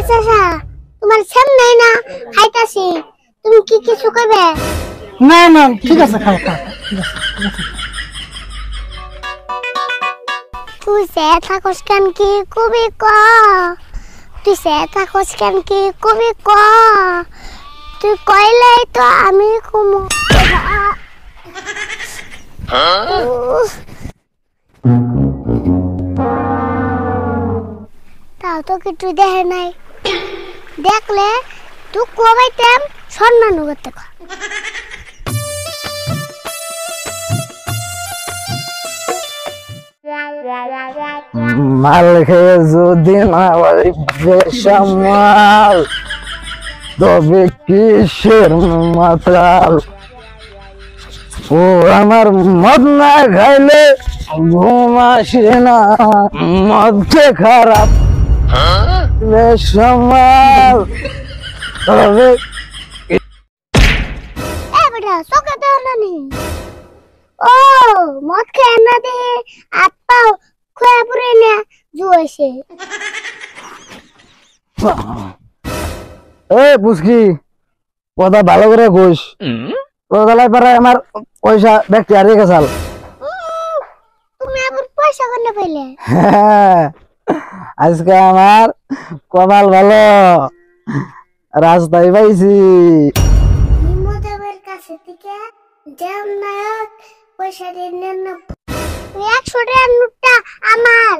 আচ্ছা আচ্ছা তোমার সামনে না খাইতাছি তুমি কি কিছু কইবে না না ঠিক আছে খাও খাও ঠিক আছে তুই সে থাকস কেন কি কবি ক তুই সে থাকস কেন কি কবি ক তুই কইলেই তো আমি কুমু তাও তো কিছু দেখে নাই দেখলে তুই কবাইতাম সম্মান করতে মাল খেয়ে যদি না বলি বেসামাল তবে কিসের মাতাল ও আমার মদ না খাইলে ঘুম আসে না মদকে খারাপ বেসামাল তবে বেটা চোখে দেও না নি ও মদ খেয়ে না দে হাত পাও খোয়া পুরে না জুয়েছে এ বুঝকি কথা ভালো করে কইস তোর গলায় পরে আমার পয়সা ব্যক্তি হারিয়ে গেছাল তুমি আবার পয়সা কোনে পাইলে আজকে আমার কপাল ভালো রাস্তায় পাইছি নিমদেবের কাছে থেকে জ্যাম নায়ক পয়সা দিয়ে নেন না 100 টাকার নোটটা আমার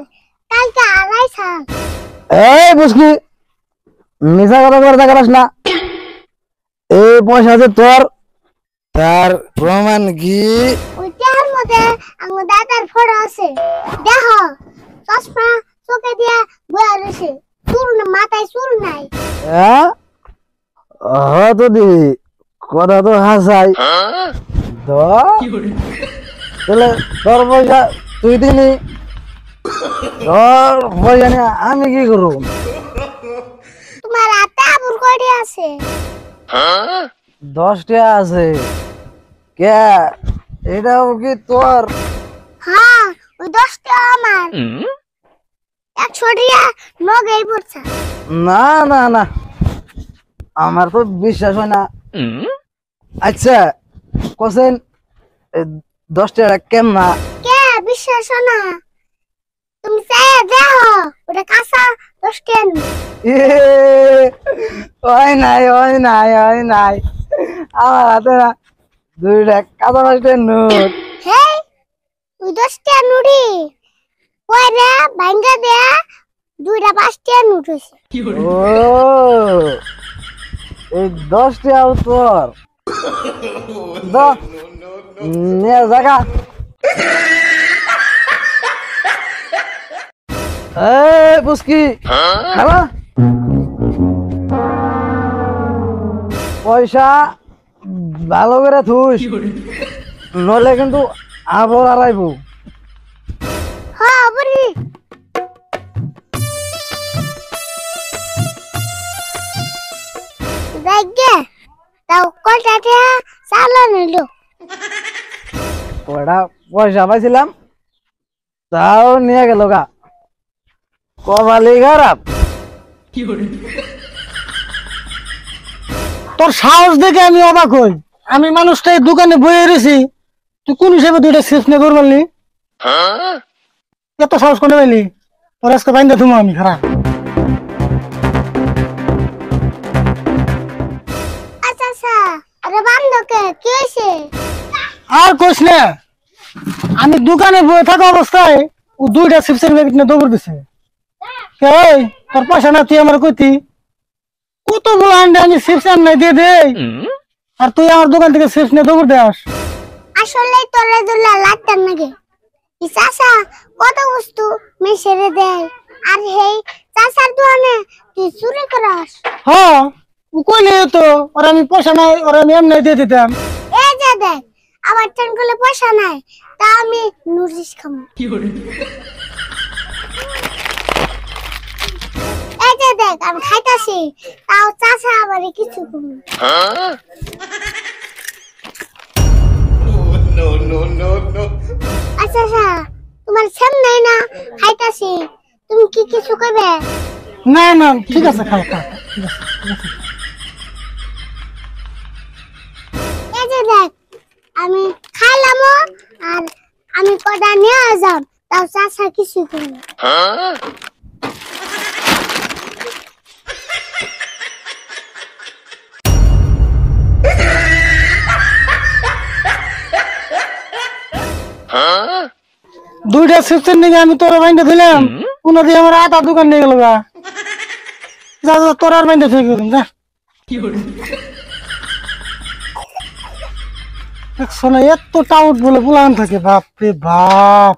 কালকে আড়াই সাল এই বুঝকি মিছা কথা করে দেখাস না এই পয়সা যে তোর তার প্রমাণ কি ওইটার মধ্যে আমার দাদার ফটো আছে দেখো চশমা চোখে দিয়া বয়া রয়েছে চুল মাথায় চুল নাই হ্যাঁ তো দি কথা তো হাসাই তাহলে তোর পয়সা তুই দিনি তোর পয়সা নিয়ে আমি কি করব তোমার হাতে আবুর কয়টি আছে 10 টাকা আছে কে এটাও কি তোর হ্যাঁ ওই 10টা আমার 100 টাকা নগেই পড়ছে না না না আমার তো বিশ্বাস হয় না আচ্ছা কোসেন 10 টাকা কেমন কে বিশ্বাস না তুমি চাই দেখো ওটা কাঁচা 10 টাকা ওই নাই আমার হাতে না 2 টাকা কাঁচা 5 টাকা নোট হে ওই 10 টাকা নুড়ি পয়রা ভাঙ্গা দেয়া 2টা 5 টাকা নোট হইছে ও এই 10 টাকা তোর নিয়ে জায়গা বুঝকি খালা পয়সা ভালো করে থুস নলে কিন্তু আবর আড়াইব হ্যাঁ বলি দেখে তাও কয়টা টাকা চালা নিল কয়টা পয়সা পাইছিলাম তাও নিয়ে গেল গা কপালি খারাপ তোর সাহস দেখে আমি অবাক হই আমি মানুষটা দোকানে বয়ে রয়েছি তুই কোন হিসেবে 2টা চিপস নিয়ে করবি এত সাহস করে পাইলি তোর আজকে বাইন্দা তুমি আমি খারাপ আচ্ছা আচ্ছা আরে বান্ধবকে কি হয়েছে আর কোস না আমি দোকানে বয়ে থাকা অবস্থায় ও 2টা চিপসের প্যাকেট নিয়ে দৌড় দিছে এই তোর পয়সা না তুই আমার কইতি কতগুলো আন্ডা আমি চিপস আন নাই দিয়ে দে আর তুই আমার দোকান থেকে চিপস নিয়ে দৌড় দেস আসলে তোরে দুলা লাগতাম নাকি ই চাচা কত বস্তু মেশরে দেয় আর হেই চাচার দোকানে তুই চুরি করাস হ্যাঁ ও কইলে তো আর আমি পয়সা নাই আর আমি এমনি দিয়ে দিতাম এই যে দেখ আমার টান করলে পয়সা নাই তা আমি নুরিস খামু এই যে দেখ আমি খাইতাছি তাও চাচা আবার কিছু কম আচ্ছা আচ্ছা তোমার সামনে না খাইতাছি তুমি কি কিছু কইবে না না ঠিক আছে, খাও খাও, ঠিক আছে ঠিক আছে। এই যে দেখ, আমি খাইলামও আর আমি কটা নিয়ে যাম, তাও চাচা কিছু করবে। দুইটা চিপসের নিয়ে আমি তোর বাইন্ডে দিলাম, উনা দিয়ে আমার আটা দোকান নিয়ে গেল গা। যা যা তোর আর বাইন্ডে থেকে দিন যা। দেখছো না এত টাউট বলে বুলান থাকে, বাপ রে বাপ।